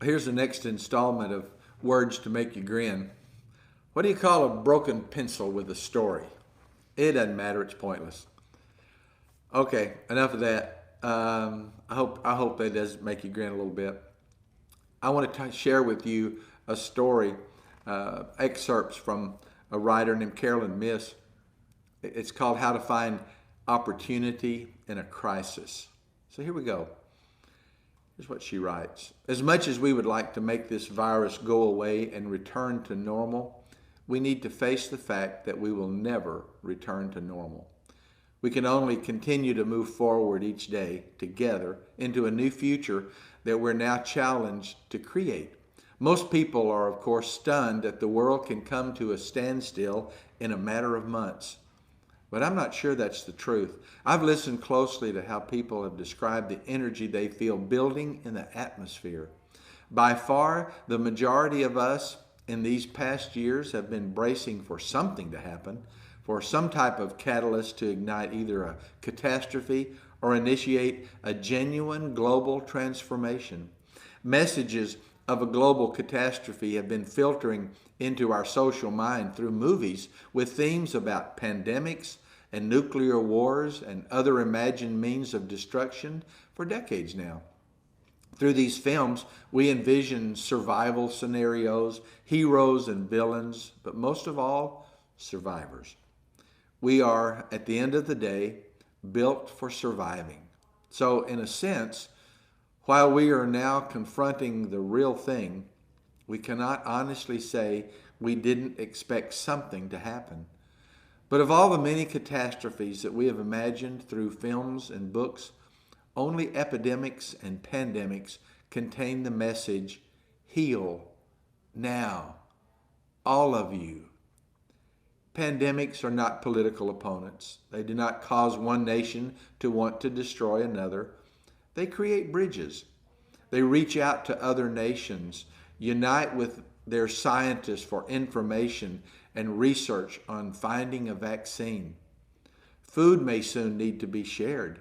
Here's the next installment of Words to Make You Grin. What do you call a broken pencil with a story? It doesn't matter, it's pointless. Okay, enough of that. I hope that does make you grin a little bit. I want to share with you a story, excerpts from a writer named Carolyn Miss. It's called How to Find Opportunity in a Crisis. So here we go. Here's what she writes. As much as we would like to make this virus go away and return to normal, we need to face the fact that we will never return to normal. We can only continue to move forward each day together into a new future that we're now challenged to create. Most people are, of course, stunned that the world can come to a standstill in a matter of months. But I'm not sure that's the truth. I've listened closely to how people have described the energy they feel building in the atmosphere. By far, the majority of us in these past years have been bracing for something to happen, for some type of catalyst to ignite either a catastrophe or initiate a genuine global transformation. Messages of a global catastrophe have been filtering into our social mind through movies with themes about pandemics and nuclear wars and other imagined means of destruction for decades now. Through these films, we envision survival scenarios, heroes and villains, but most of all, survivors. We are, at the end of the day, built for surviving. So, in a sense, while we are now confronting the real thing, we cannot honestly say we didn't expect something to happen. But of all the many catastrophes that we have imagined through films and books, only epidemics and pandemics contain the message, heal now, all of you. Pandemics are not political opponents. They do not cause one nation to want to destroy another. They create bridges. They reach out to other nations, unite with their scientists for information and research on finding a vaccine. Food may soon need to be shared.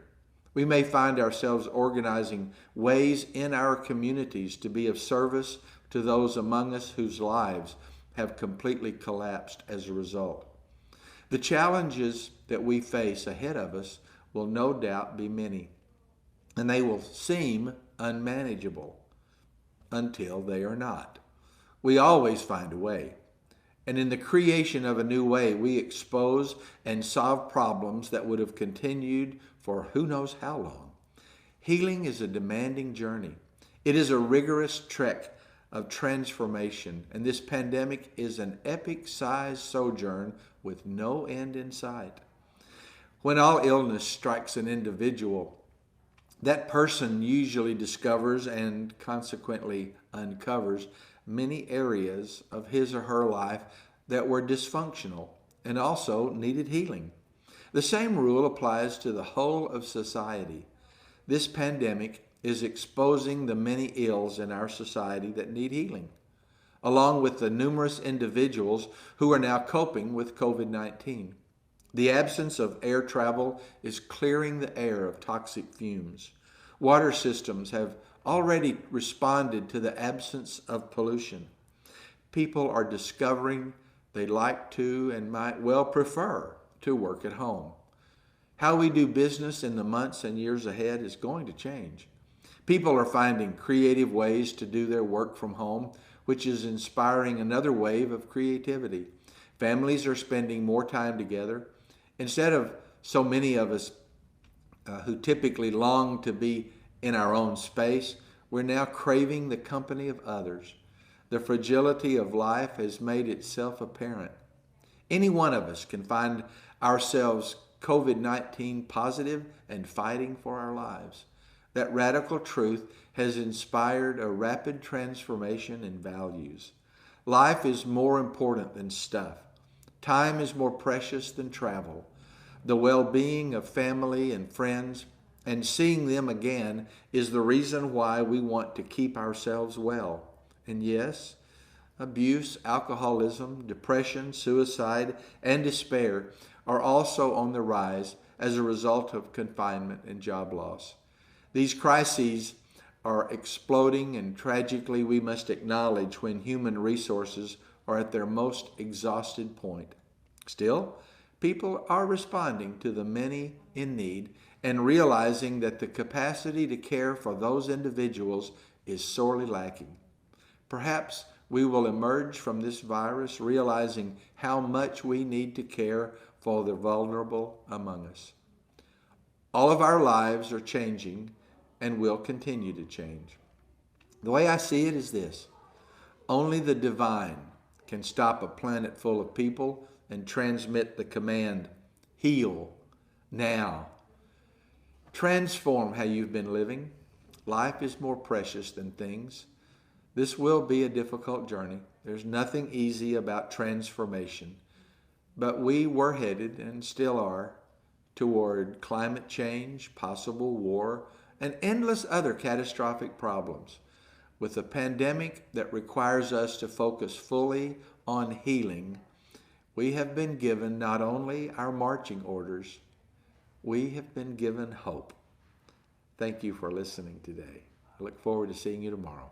We may find ourselves organizing ways in our communities to be of service to those among us whose lives have completely collapsed as a result. The challenges that we face ahead of us will no doubt be many, and they will seem unmanageable until they are not. We always find a way. And in the creation of a new way, we expose and solve problems that would have continued for who knows how long. Healing is a demanding journey. It is a rigorous trek of transformation, and this pandemic is an epic-sized sojourn with no end in sight. When all illness strikes an individual, that person usually discovers and consequently uncovers many areas of his or her life that were dysfunctional and also needed healing. The same rule applies to the whole of society. This pandemic is exposing the many ills in our society that need healing, along with the numerous individuals who are now coping with COVID-19. The absence of air travel is clearing the air of toxic fumes. Water systems have already responded to the absence of pollution. People are discovering they like to and might well prefer to work at home. How we do business in the months and years ahead is going to change. People are finding creative ways to do their work from home, which is inspiring another wave of creativity. Families are spending more time together. Instead of so many of us who typically long to be in our own space, we're now craving the company of others. The fragility of life has made itself apparent. Any one of us can find ourselves COVID-19 positive and fighting for our lives. That radical truth has inspired a rapid transformation in values. Life is more important than stuff. Time is more precious than travel. The well-being of family and friends and seeing them again is the reason why we want to keep ourselves well. And yes, abuse, alcoholism, depression, suicide, and despair are also on the rise as a result of confinement and job loss. These crises are exploding, and tragically we must acknowledge when human resources are at their most exhausted point. Still, people are responding to the many in need and realizing that the capacity to care for those individuals is sorely lacking. Perhaps we will emerge from this virus realizing how much we need to care for the vulnerable among us. All of our lives are changing and will continue to change. The way I see it is this: only the divine can stop a planet full of people and transmit the command, heal now. Transform how you've been living. Life is more precious than things. This will be a difficult journey. There's nothing easy about transformation. But we were headed, and still are, toward climate change, possible war, and endless other catastrophic problems. With a pandemic that requires us to focus fully on healing, we have been given not only our marching orders, we have been given hope. Thank you for listening today. I look forward to seeing you tomorrow.